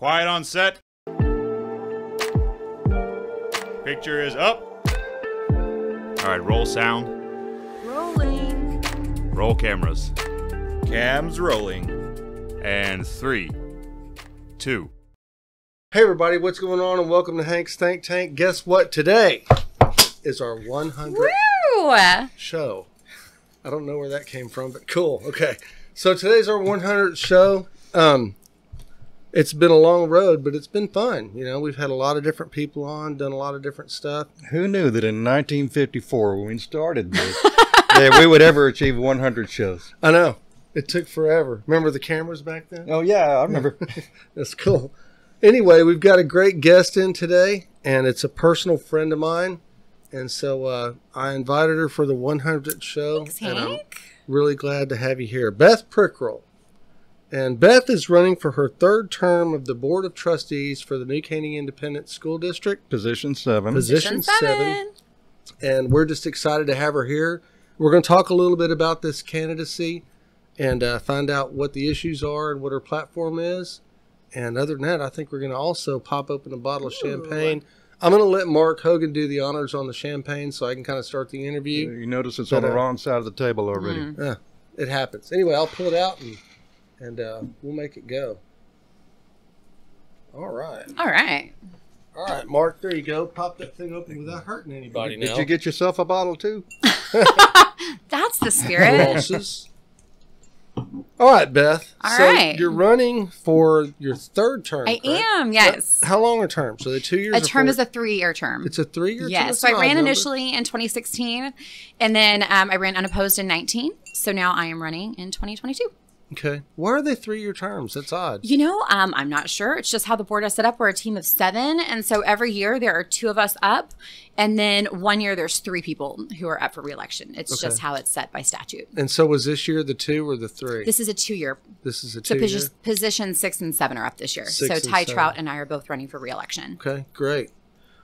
Quiet on set. Picture is up. All right, roll sound. Rolling. Roll cameras. Cam's rolling. And 3, 2. Hey everybody, what's going on? And welcome to Hank's Think Tank. Guess what? Today is our 100th Woo! show. I don't know where that came from, but cool. Okay, so today's our 100th show. It's been a long road, but it's been fun. You know, we've had a lot of different people on, done a lot of different stuff. Who knew that in 1954, when we started this, that we would ever achieve 100 shows? I know. It took forever. Remember the cameras back then? Oh, yeah, I remember. That's cool. Anyway, we've got a great guest in today, and it's a personal friend of mine. And so I invited her for the 100th show. Thanks, and I'm Hank. really glad to have you here. Beth Prykryl. And Beth is running for her third term of the Board of Trustees for the new Caney Independent School District. Position 7. Position 7. And we're just excited to have her here. We're going to talk a little bit about this candidacy and find out what the issues are and what her platform is. And other than that, I think we're going to also pop open a bottle of champagne. I'm going to let Mark Hogan do the honors on the champagne so I can kind of start the interview. You notice it's on the wrong side of the table already. It happens. Anyway, I'll pull it out and we'll make it go. All right. All right. All right, Mark, there you go. Pop that thing open without hurting anybody now. Did you get yourself a bottle too? That's the spirit. Losses. All right, Beth. All so right. You're running for your third term. I correct? am, yes. How long a term? So the 2 years? A term is a 3-year term. It's a 3-year term? Yes. So I ran initially in 2016, and then I ran unopposed in 19. So now I am running in 2022. Okay. Why are they 3-year terms? That's odd. You know, I'm not sure. It's just how the board is set up. We're a team of 7. And so every year there are 2 of us up. And then 1 year there's 3 people who are up for reelection. It's just how it's set by statute. And so was this year the 2 or the 3? This is a 2-year. This is a So 2-year? position 6 and 7 are up this year. 6 So and Ty 7. Trout and I are both running for reelection. Okay, great.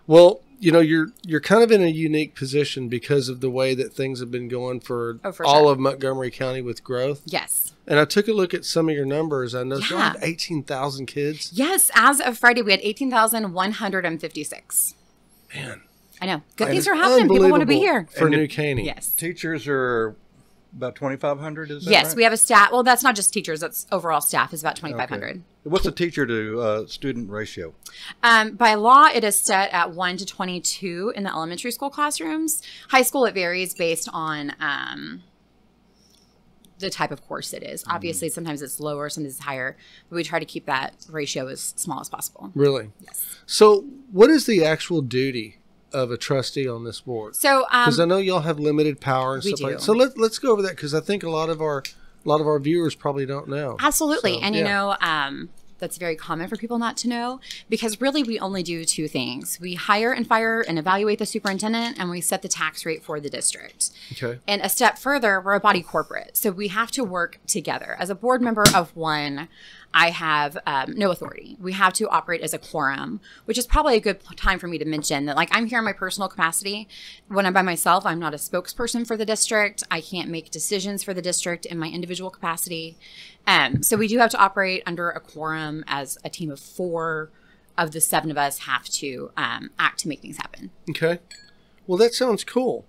Well, you know, you're kind of in a unique position because of the way that things have been going for all sure. of Montgomery County with growth. Yes. And I took a look at some of your numbers. I know you have 18,000 kids. Yes. As of Friday, we had 18,156. Man. I know. Good things are happening. People want to be here. For New Caney. Yes. Teachers are about 2,500, is that Yes, right? we have a staff. Well, that's not just teachers. That's overall staff is about 2,500. Okay. What's the teacher to student ratio? By law, it is set at 1 to 22 in the elementary school classrooms. High school, it varies based on the type of course it is. Obviously, sometimes it's lower, sometimes it's higher. But we try to keep that ratio as small as possible. Really? Yes. So what is the actual duty of a trustee on this board? So, because I know y'all have limited power and stuff like that. So let's go over that, because I think a lot of our viewers probably don't know. Absolutely. So, and you know, that's very common for people not to know, because really we only do 2 things. We hire and fire and evaluate the superintendent, and we set the tax rate for the district. Okay. And a step further, we're a body corporate. So we have to work together. As a board member of one, I have no authority. We have to operate as a quorum, which is probably a good time for me to mention that, like, I'm here in my personal capacity. When I'm by myself, I'm not a spokesperson for the district. I can't make decisions for the district in my individual capacity. So we do have to operate under a quorum, as a team of 4 of the 7 of us have to act to make things happen. Okay. Well, that sounds cool.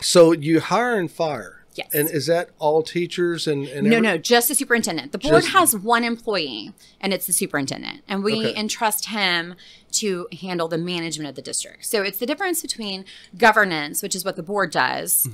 So you hire and fire. Yes. And is that all teachers and No, just the superintendent. The board has 1 employee, and it's the superintendent. And we entrust him to handle the management of the district. So it's the difference between governance, which is what the board does,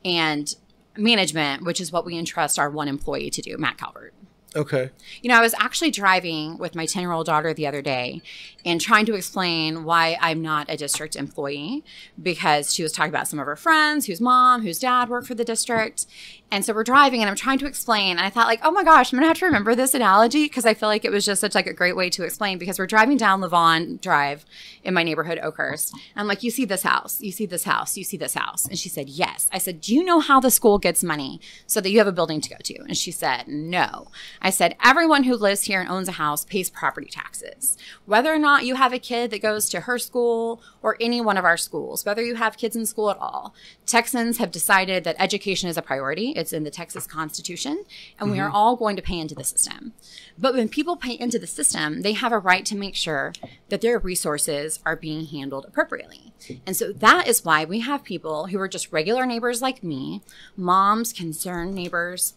and management, which is what we entrust our 1 employee to do, Matt Calvert. Okay. You know, I was actually driving with my 10-year-old daughter the other day and trying to explain why I'm not a district employee, because she was talking about some of her friends whose mom, whose dad work for the district. And so we're driving and I'm trying to explain. And I thought, like, oh my gosh, I'm going to have to remember this analogy, because I feel like it was just such like a great way to explain, because we're driving down Levon Drive in my neighborhood, Oakhurst. And I'm like, you see this house, you see this house, you see this house. And she said, yes. I said, do you know how the school gets money so that you have a building to go to? And she said, no. I said, everyone who lives here and owns a house pays property taxes. Whether or not you have a kid that goes to her school or any one of our schools, whether you have kids in school at all, Texans have decided that education is a priority. It's in the Texas Constitution, and we are all going to pay into the system. But when people pay into the system, they have a right to make sure that their resources are being handled appropriately. And so that is why we have people who are just regular neighbors like me, moms, concerned neighbors,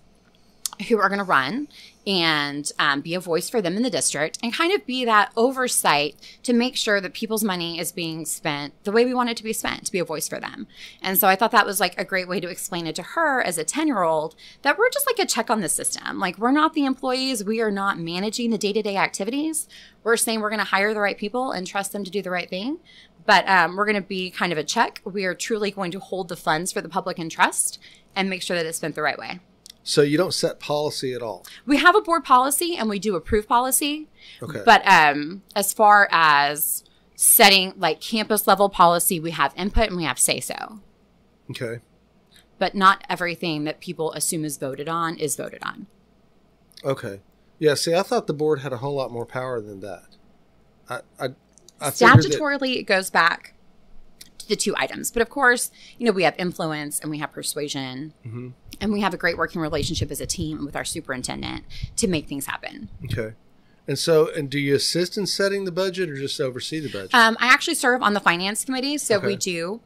who are going to run and be a voice for them in the district and kind of be that oversight to make sure that people's money is being spent the way we want it to be spent, to be a voice for them. And so I thought that was like a great way to explain it to her as a 10-year-old, that we're just like a check on the system. Like, we're not the employees. We are not managing the day-to-day activities. We're saying we're going to hire the right people and trust them to do the right thing. But we're going to be kind of a check. We are truly going to hold the funds for the public in trust and make sure that it's spent the right way. So you don't set policy at all? We have a board policy and we do approve policy. Okay. But as far as setting like campus level policy, we have input and we have say-so. Okay. But not everything that people assume is voted on is voted on. Okay. Yeah, see, I thought the board had a whole lot more power than that. I Statutorily, it goes back to the 2 items. But of course, you know, we have influence and we have persuasion. Mm-hmm. And we have a great working relationship as a team with our superintendent to make things happen. Okay. And do you assist in setting the budget or just oversee the budget? I actually serve on the finance committee. So we do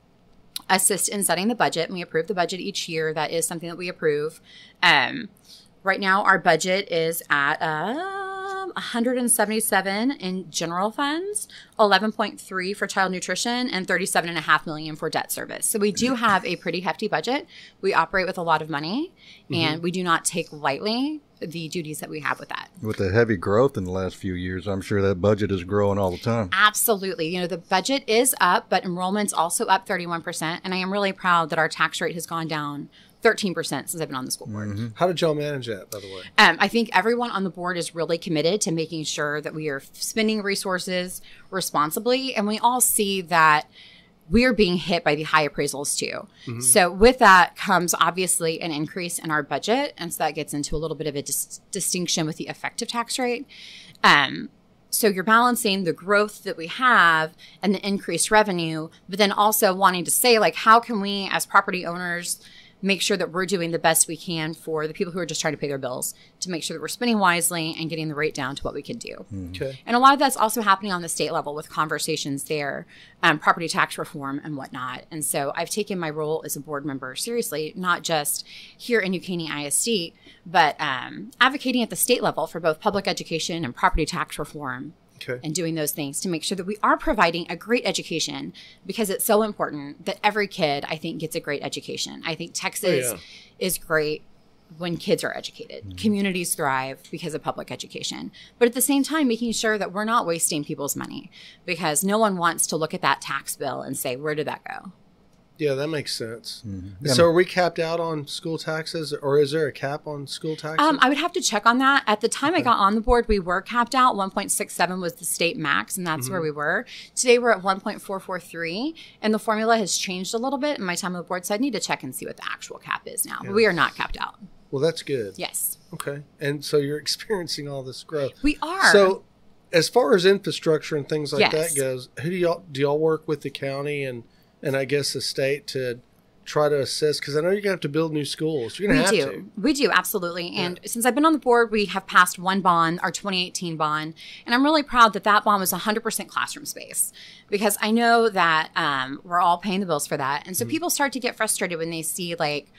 assist in setting the budget. And we approve the budget each year. That is something that we approve. Right now, our budget is at 177 in general funds, 11.3 for child nutrition, and $37.5 million for debt service. So we do have a pretty hefty budget. We operate with a lot of money, and we do not take lightly the duties that we have with that. With the heavy growth in the last few years, I'm sure that budget is growing all the time. Absolutely. You know, the budget is up, but enrollment's also up 31%. And I am really proud that our tax rate has gone down 13% since I've been on the school board. Mm-hmm. How did y'all manage that, by the way? I think everyone on the board is really committed to making sure that we are spending resources responsibly. And we all see that we are being hit by the high appraisals too. Mm-hmm. So with that comes obviously an increase in our budget. And so that gets into a little bit of a distinction with the effective tax rate. So you're balancing the growth that we have and the increased revenue, but then also wanting to say, like, how can we as property owners make sure that we're doing the best we can for the people who are just trying to pay their bills, to make sure that we're spending wisely and getting the rate down to what we can do. Okay. And a lot of that's also happening on the state level with conversations there, property tax reform and whatnot. And so I've taken my role as a board member seriously, not just here in Caney ISD, but advocating at the state level for both public education and property tax reform. Okay. And doing those things to make sure that we are providing a great education, because it's so important that every kid, I think, gets a great education. I think Texas is great when kids are educated. Mm-hmm. Communities thrive because of public education. But at the same time, making sure that we're not wasting people's money, because no one wants to look at that tax bill and say, where did that go? Yeah, that makes sense. Mm-hmm. So are we capped out on school taxes, or is there a cap on school taxes? I would have to check on that. At the time I got on the board, we were capped out. 1.67 was the state max, and that's where we were. Today we're at 1.443, and the formula has changed a little bit in my time on the board, so I need to check and see what the actual cap is now. But we are not capped out. Well, that's good. Yes. Okay. And so you're experiencing all this growth. We are. So as far as infrastructure and things like that goes, who do y'all work with the county and I guess the state to try to assist? Because I know you're going to have to build new schools. You're going to have to. We do, absolutely. And since I've been on the board, we have passed one bond, our 2018 bond. And I'm really proud that that bond was 100% classroom space, because I know that we're all paying the bills for that. And so people start to get frustrated when they see, like,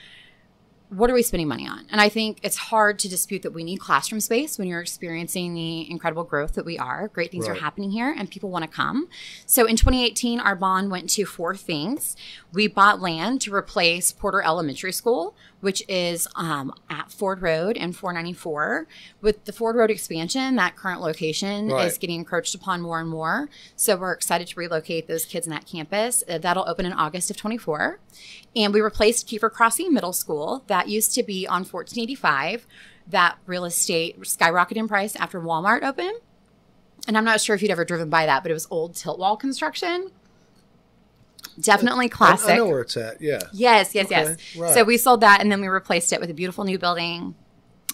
what are we spending money on? And I think it's hard to dispute that we need classroom space when you're experiencing the incredible growth that we are. Great things are happening here and people want to come. So in 2018, our bond went to 4 things. We bought land to replace Porter Elementary School, which is at Ford Road and 494. With the Ford Road expansion, that current location is getting encroached upon more and more. So we're excited to relocate those kids in that campus. That'll open in August of 24. And we replaced Kiefer Crossing Middle School. That used to be on 1485. That real estate skyrocketed in price after Walmart opened. And I'm not sure if you'd ever driven by that, but it was old tilt wall construction. Definitely classic. I know where it's at, yeah. Yes. Right. So we sold that, and then we replaced it with a beautiful new building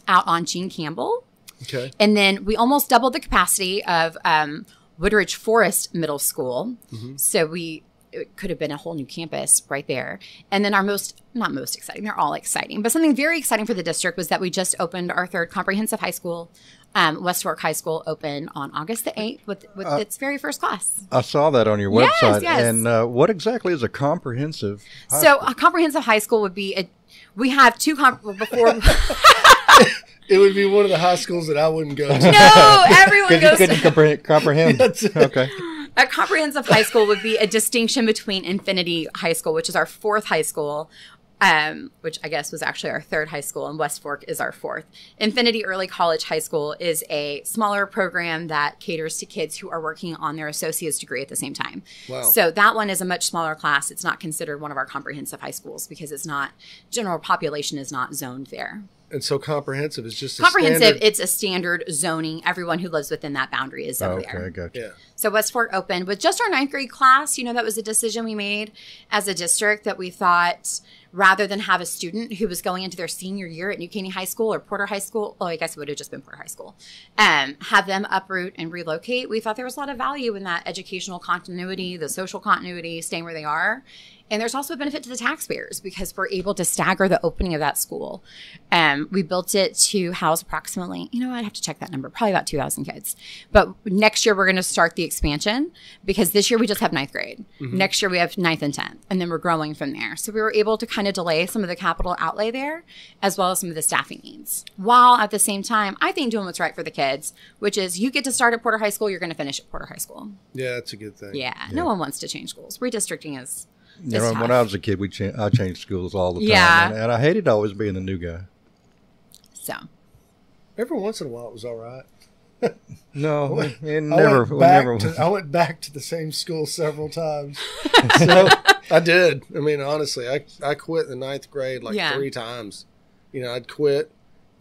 out on Gene Campbell Okay. And then we almost doubled the capacity of Woodridge Forest Middle School. So it could have been a whole new campus right there. And then our not most exciting, they're all exciting, but something very exciting for the district was that we just opened our third comprehensive high school. West Fork High School opened on August the 8th with its very first class. I saw that on your website. Yes. And what exactly is a comprehensive high So school? a comprehensive high school would be we have two before. It would be one of the high schools that I wouldn't go to. No, everyone goes Couldn't comprehend. Okay. A comprehensive high school would be a distinction between Infinity High School, which is our fourth high school, which I guess was actually our third high school, and West Fork is our fourth. Infinity Early College High School is a smaller program that caters to kids who are working on their associate's degree at the same time. Wow. So that one is a much smaller class. It's not considered one of our comprehensive high schools because general population is not zoned there. And so comprehensive is just It's a standard zoning. Everyone who lives within that boundary is zoned there. Okay, gotcha. Yeah. So West Fork opened with just our 9th grade class. That was a decision we made as a district that we thought rather than have a student who was going into their senior year at New Caney High School or Porter High School, I guess it would have just been Porter High School, have them uproot and relocate. We thought there was a lot of value in that educational continuity, the social continuity, staying where they are. And there's also a benefit to the taxpayers because we're able to stagger the opening of that school. We built it to house approximately, I'd have to check that number, probably about 2,000 kids. But next year we're going to start the expansion because this year we just have 9th grade. Next year we have 9th and 10th, and then we're growing from there. So we were able to kind of delay some of the capital outlay there as well as some of the staffing needs. While at the same time, I think doing what's right for the kids, which is you get to start at Porter High School, you're going to finish at Porter High School. Yeah, that's a good thing. Yeah. No one wants to change schools. Redistricting is When I was a kid, I changed schools all the time. Yeah. And I hated always being the new guy. So. Every once in a while it was all right. No, I went back to the same school several times. So I did. I mean, honestly, I quit in the 9th grade 3 times. I'd quit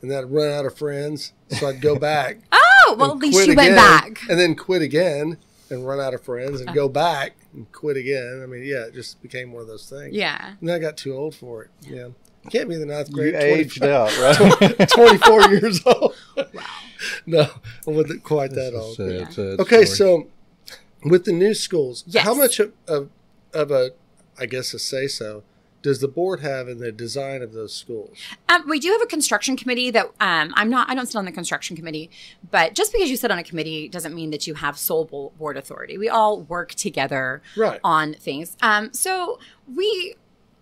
and then I'd run out of friends. So I'd go back. Oh, well, at least you went back. And then quit again and run out of friends and go back and quit again. I mean, yeah, it just became one of those things. Yeah. And then I got too old for it. Yeah. You can't be in the 9th grade. You aged out, right? 24 years old. Wow. No, I wasn't quite that old. Sad Okay, story. so with the new schools, Yes. how much of a, I guess, a say-so does the board have in the design of those schools? We do have a construction committee that I don't sit on the construction committee, but just because you sit on a committee doesn't mean that you have sole board authority. We all work together on things.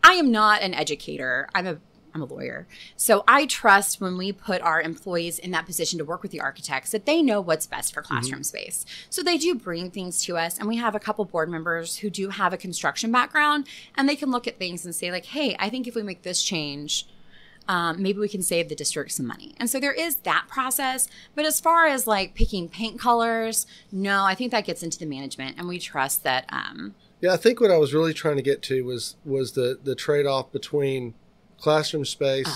I am not an educator. I'm a lawyer. So I trust when we put our employees in that position to work with the architects that they know what's best for classroom space. So they do bring things to us, and we have a couple board members who do have a construction background, and they can look at things and say hey, I think if we make this change, maybe we can save the district some money. And so there is that process. But as far as picking paint colors, no, I think that gets into the management, and we trust that. Yeah, I think what I was really trying to get to was the trade-off between classroom space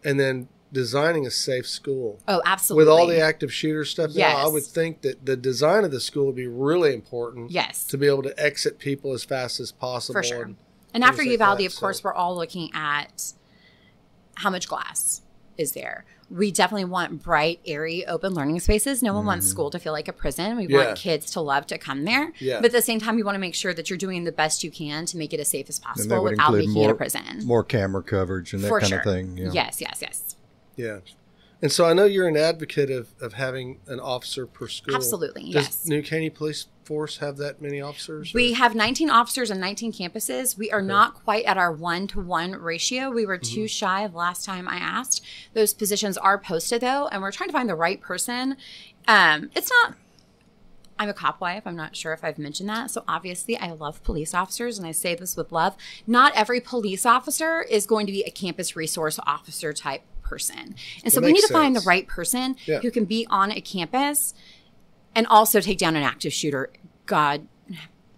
and then designing a safe school. Oh, absolutely. With all the active shooter stuff now, Yes. I would think that the design of the school would be really important. Yes. To be able to exit people as fast as possible. For sure. And after things like Uvalde, that, of course, we're all looking at how much glass is there. We definitely want bright, airy, open learning spaces. No one wants school to feel like a prison. We want kids to love to come there. Yeah. But at the same time, you want to make sure that you're doing the best you can to make it as safe as And that possible would without include making it a prison. more camera coverage and that For kind sure. of thing. Yeah. Yes. Yeah. And so I know you're an advocate of having an officer per school. Absolutely, Does yes. New Caney Police Force have that many officers? We have 19 officers and 19 campuses. We are not quite at our 1-to-1 ratio. We were too shy of last time I asked. Those positions are posted, though, and we're trying to find the right person. It's not... I'm a cop wife. I'm not sure if I've mentioned that. So obviously, I love police officers, and I say this with love. Not every police officer is going to be a campus resource officer type person. And so we need to find the right person who can be on a campus and also take down an active shooter. God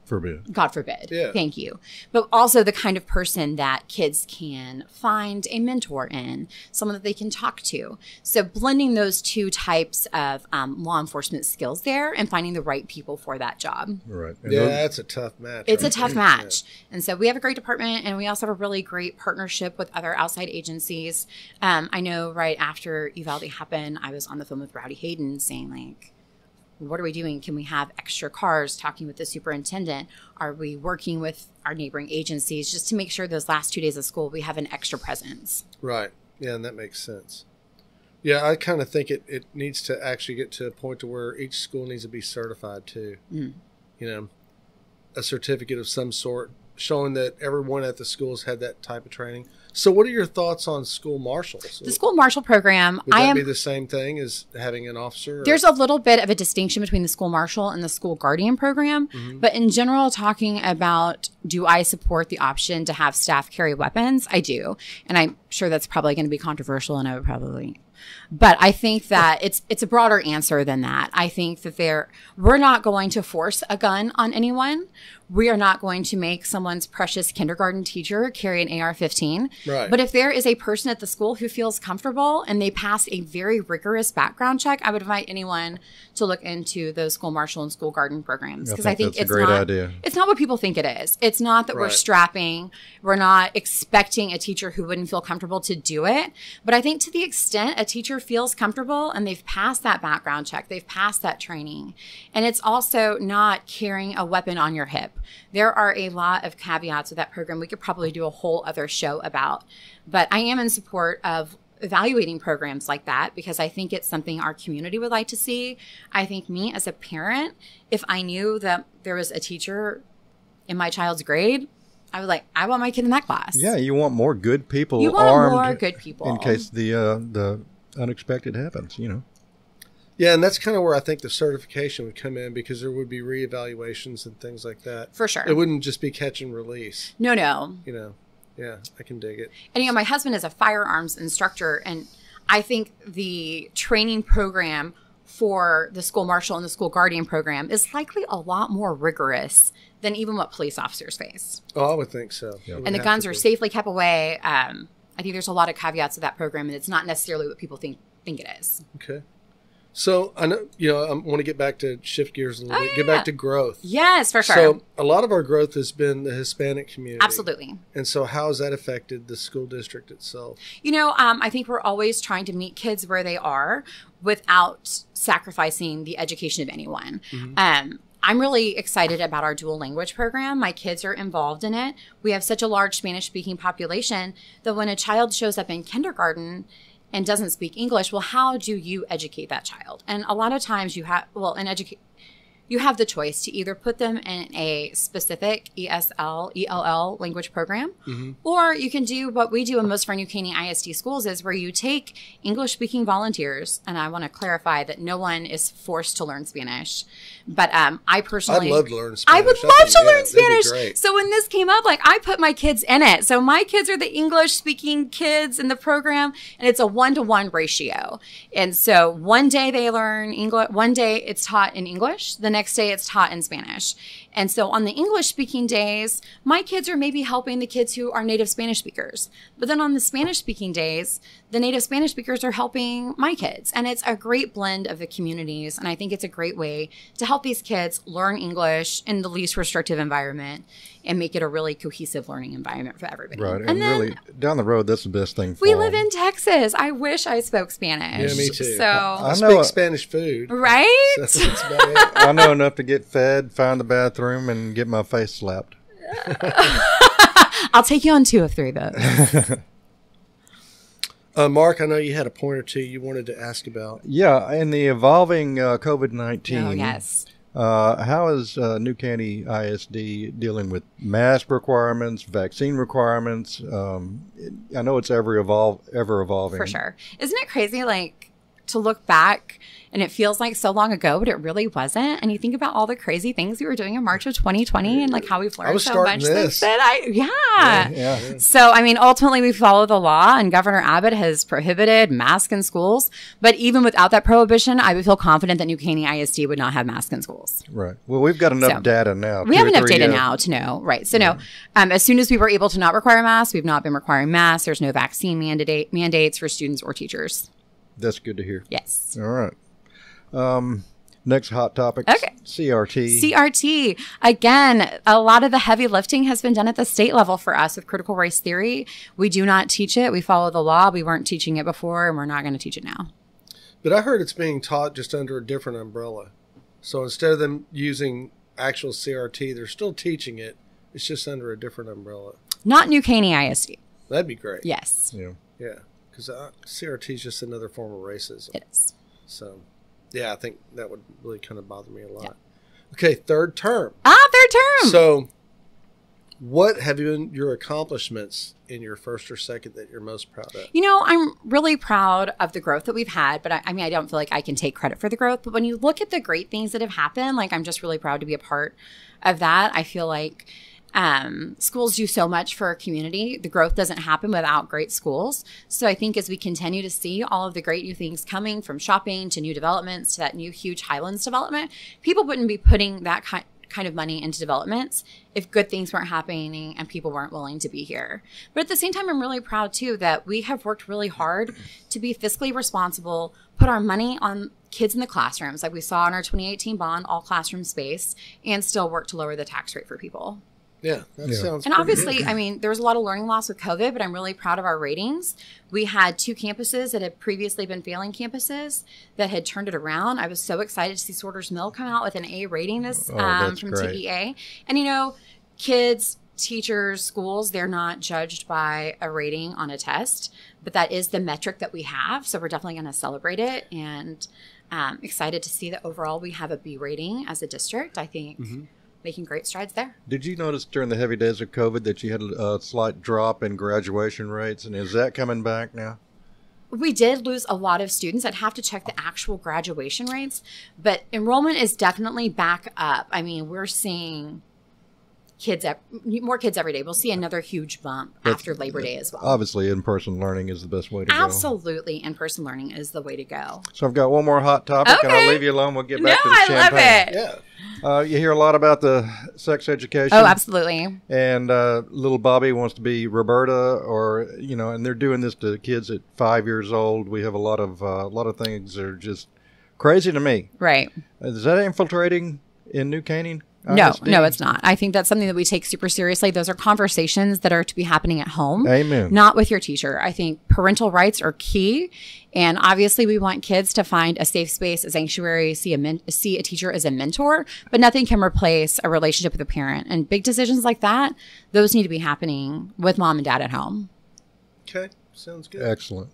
forbid. God forbid. Yeah. Thank you. But also the kind of person that kids can find a mentor in, someone that they can talk to. So blending those two types of law enforcement skills there and finding the right people for that job. Right. And Yeah, those- that's a tough match. It's a right? tough match. And so we have a great department, and we also have a really great partnership with other outside agencies. I know right after Uvalde happened, I was on the phone with Rowdy Hayden saying, like, what are we doing? Can we have extra cars? Talking with the superintendent. Are we working with our neighboring agencies just to make sure those last 2 days of school we have an extra presence? Right. Yeah, and that makes sense. Yeah, I kind of think it needs to actually get to a point to where each school needs to be certified too. You know, a certificate of some sort showing that everyone at the schools had that type of training. So what are your thoughts on school marshals? The school marshal program, Would that be the same thing as having an officer? There's a little bit of a distinction between the school marshal and the school guardian program. But in general, talking about, do I support the option to have staff carry weapons? I do. And I'm sure that's probably going to be controversial, and I would probably... But I think that it's a broader answer than that. I think that we're not going to force a gun on anyone. We are not going to make someone's precious kindergarten teacher carry an AR-15. Right. But if there is a person at the school who feels comfortable and they pass a very rigorous background check, I would invite anyone to look into those school marshal and school guardian programs, because I think that's a great idea. It's not what people think it is. It's not that we're Right. strapping. We're not expecting a teacher who wouldn't feel comfortable to do it. But I think to the extent a teacher feels comfortable and they've passed that background check, they've passed that training, and it's also not carrying a weapon on your hip. There are a lot of caveats with that program we could probably do a whole other show about. But I am in support of evaluating programs like that, because I think it's something our community would like to see. I think me as a parent, if I knew that there was a teacher in my child's grade, I was like, I want my kid in that class. Yeah, you want more good people You want armed more good people. in case the unexpected happens, you know. Yeah, and that's kind of where I think the certification would come in, because there would be reevaluations and things like that. For sure. It wouldn't just be catch and release. No. You know, yeah, I can dig it. And, my husband is a firearms instructor, and I think the training program for the school marshal and the school guardian program is likely a lot more rigorous than even what police officers face. Oh, I would think so. Yeah. It would And the have guns to are be. safely kept away. I think there's a lot of caveats to that program, and it's not necessarily what people think it is. Okay. So I know, I want to get back to shift gears a little bit, yeah, get back to growth. Yes, for sure. So a lot of our growth has been the Hispanic community. Absolutely. And so how has that affected the school district itself? I think we're always trying to meet kids where they are without sacrificing the education of anyone. I'm really excited about our dual language program. My kids are involved in it. We have such a large Spanish-speaking population that when a child shows up in kindergarten and doesn't speak English, well, how do you educate that child? And a lot of times you have the choice to either put them in a specific ELL language program, or you can do what we do in most of our new Caney ISD schools, is where you take English-speaking volunteers, and I want to clarify that no one is forced to learn Spanish, but I personally... I'd love to learn Spanish. I would love to learn that'd be Spanish. great. So when this came up, I put my kids in it. So my kids are the English-speaking kids in the program, and it's a 1-to-1 ratio. And so one day they learn English, one day it's taught in English, the next day it's taught in Spanish. And so on the English-speaking days, my kids are maybe helping the kids who are native Spanish speakers. But then on the Spanish-speaking days, the native Spanish speakers are helping my kids. And it's a great blend of the communities. And I think it's a great way to help these kids learn English in the least restrictive environment and make it a really cohesive learning environment for everybody. Right. And And then really, down the road, that's the best thing for we them. live in Texas. I wish I spoke Spanish. Yeah, me too. So, I I speak know- Spanish food. right? That's about it. I know enough to get fed, find the bathroom, and get my face slapped. I'll take you on 2 of 3 of those. Mark, I know you had a point or two you wanted to ask about. Yeah, in the evolving COVID-19, Oh, yes. how is New Caney ISD dealing with mask requirements, vaccine requirements? I know it's ever evolving. For sure. Isn't it crazy? to look back and it feels like so long ago, but it really wasn't. And you think about all the crazy things we were doing in March of 2020 and like how we've learned so much since then. Yeah. So, I mean, ultimately we follow the law and Governor Abbott has prohibited masks in schools. But even without that prohibition, I would feel confident that New Caney ISD would not have masks in schools. Right. Well, we've got enough data now. We have enough data now to know. Right. So, no, as soon as we were able to not require masks, we've not been requiring masks. There's no vaccine mandates for students or teachers. That's good to hear. Yes. All right. Next hot topic. Okay. CRT. CRT. Again, a lot of the heavy lifting has been done at the state level for us with critical race theory. We do not teach it. We follow the law. We weren't teaching it before, and we're not going to teach it now. But I heard it's being taught just under a different umbrella. So instead of them using actual CRT, they're still teaching it. It's just under a different umbrella. Not New Caney ISD. That'd be great. Yes. Yeah. Yeah. Because CRT is just another form of racism. It is. So, yeah, I think that would really kind of bother me a lot. Yeah. Okay, third term. Third term. So, what have been your accomplishments in your first or second that you're most proud of? You know, I'm really proud of the growth that we've had, but I mean, I don't feel like I can take credit for the growth. But when you look at the great things that have happened, like I'm just really proud to be a part of that. I feel like schools do so much for our community. The growth doesn't happen without great schools. So I think as we continue to see all of the great new things coming from shopping to new developments to that new huge Highlands development, people wouldn't be putting that kind of money into developments if good things weren't happening and people weren't willing to be here. But at the same time, I'm really proud too that we have worked really hard to be fiscally responsible, put our money on kids in the classrooms like we saw in our 2018 bond, all classroom space, and still work to lower the tax rate for people. Yeah, that sounds And obviously, good. I mean, there was a lot of learning loss with COVID, but I'm really proud of our ratings. We had 2 campuses that had previously been failing campuses that had turned it around. I was so excited to see Sorter's Mill come out with an A rating from great. TEA. And, you know, kids, teachers, schools, they're not judged by a rating on a test, but that is the metric that we have. So we're definitely going to celebrate it. And excited to see that overall we have a B rating as a district. I think making great strides there. Did you notice during the heavy days of COVID that you had a slight drop in graduation rates? And is that coming back now? We did lose a lot of students. I'd have to check the actual graduation rates, but enrollment is definitely back up. I mean, we're seeing more kids every day. We'll see another huge bump after Labor Day as well. Obviously, in-person learning is the best way to go. Absolutely, in-person learning is the way to go. So I've got one more hot topic, and I'll leave you alone. We'll get back to the I champagne. love it. Yeah. You hear a lot about the sex education. Oh, absolutely. And little Bobby wants to be Roberta, or and they're doing this to kids at 5 years old. We have a lot of things that are just crazy to me. Right. Is that infiltrating in New Caney? No, it's not. I think that's something that we take super seriously. Those are conversations that are to be happening at home. Amen. Not with your teacher. I think parental rights are key. And obviously we want kids to find a safe space, a sanctuary, see a teacher as a mentor, but nothing can replace a relationship with a parent. And big decisions like that, those need to be happening with mom and dad at home. Okay. Sounds good. Excellent.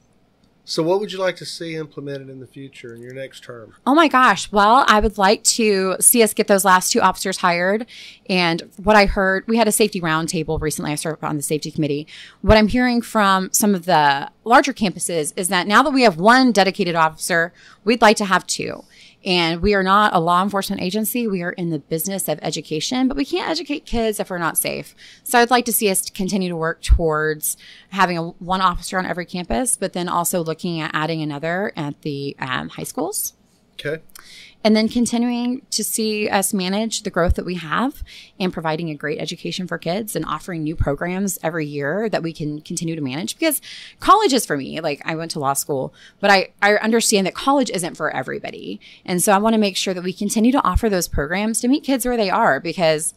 So what would you like to see implemented in the future in your next term? Oh my gosh. Well, I would like to see us get those last 2 officers hired. And what I heard, we had a safety roundtable recently. I served on the safety committee. What I'm hearing from some of the larger campuses is that now that we have 1 dedicated officer, we'd like to have 2. And we are not a law enforcement agency. We are in the business of education, but we can't educate kids if we're not safe. So I'd like to see us continue to work towards having 1 officer on every campus, but then also looking at adding another at the high schools. Okay. And then continuing to see us manage the growth that we have and providing a great education for kids and offering new programs every year that we can continue to manage. Because college is for me, like I went to law school, but I understand that college isn't for everybody. And so I want to make sure that we continue to offer those programs to meet kids where they are, because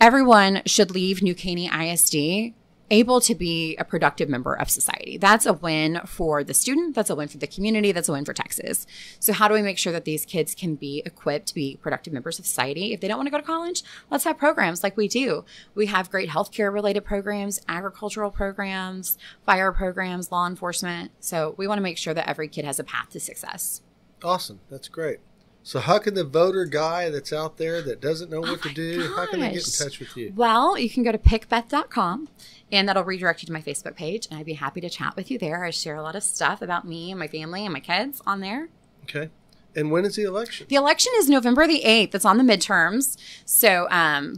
everyone should leave New Caney ISD able to be a productive member of society. That's a win for the student. That's a win for the community. That's a win for Texas. So how do we make sure that these kids can be equipped to be productive members of society? If they don't want to go to college, let's have programs like we do. We have great healthcare related programs, agricultural programs, fire programs, law enforcement. So we want to make sure that every kid has a path to success. Awesome. That's great. So how can the voter guy that's out there that doesn't know what to do, how can they get in gosh. touch with you? Well, you can go to pickbeth.com and that'll redirect you to my Facebook page. And I'd be happy to chat with you there. I share a lot of stuff about me and my family and my kids on there. Okay. And when is the election? The election is November the 8th. It's on the midterms. So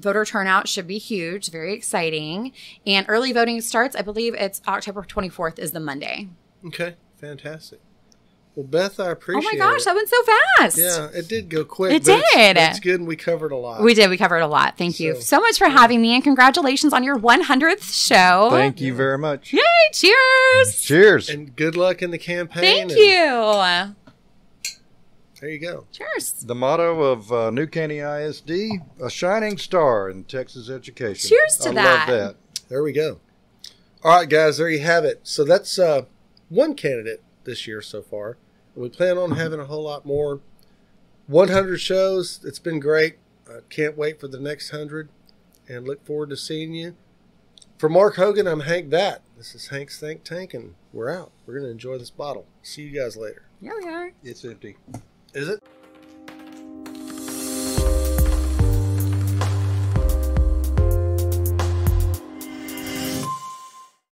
voter turnout should be huge, very exciting. And early voting starts, I believe it's October 24th is the Monday. Okay. Fantastic. Well, Beth, I appreciate it. Oh my gosh, that went so fast. Yeah, it did go quick. It but did. It's good, and we covered a lot. We did. We covered a lot. Thank you so much for having me, and congratulations on your 100th show. Thank you very much. Yay! Cheers! Cheers. And good luck in the campaign. Thank you. There you go. Cheers. The motto of New Caney ISD, a shining star in Texas education. Cheers to that. I love that. There we go. All right, guys, there you have it. So that's one candidate this year so far. We plan on having a whole lot more. 100 shows. It's been great. I can't wait for the next 100 and look forward to seeing you. For Mark Hogan, I'm Hank That. This is Hank's Think Tank, and we're out. We're going to enjoy this bottle. See you guys later. Here we are. It's empty. Is it?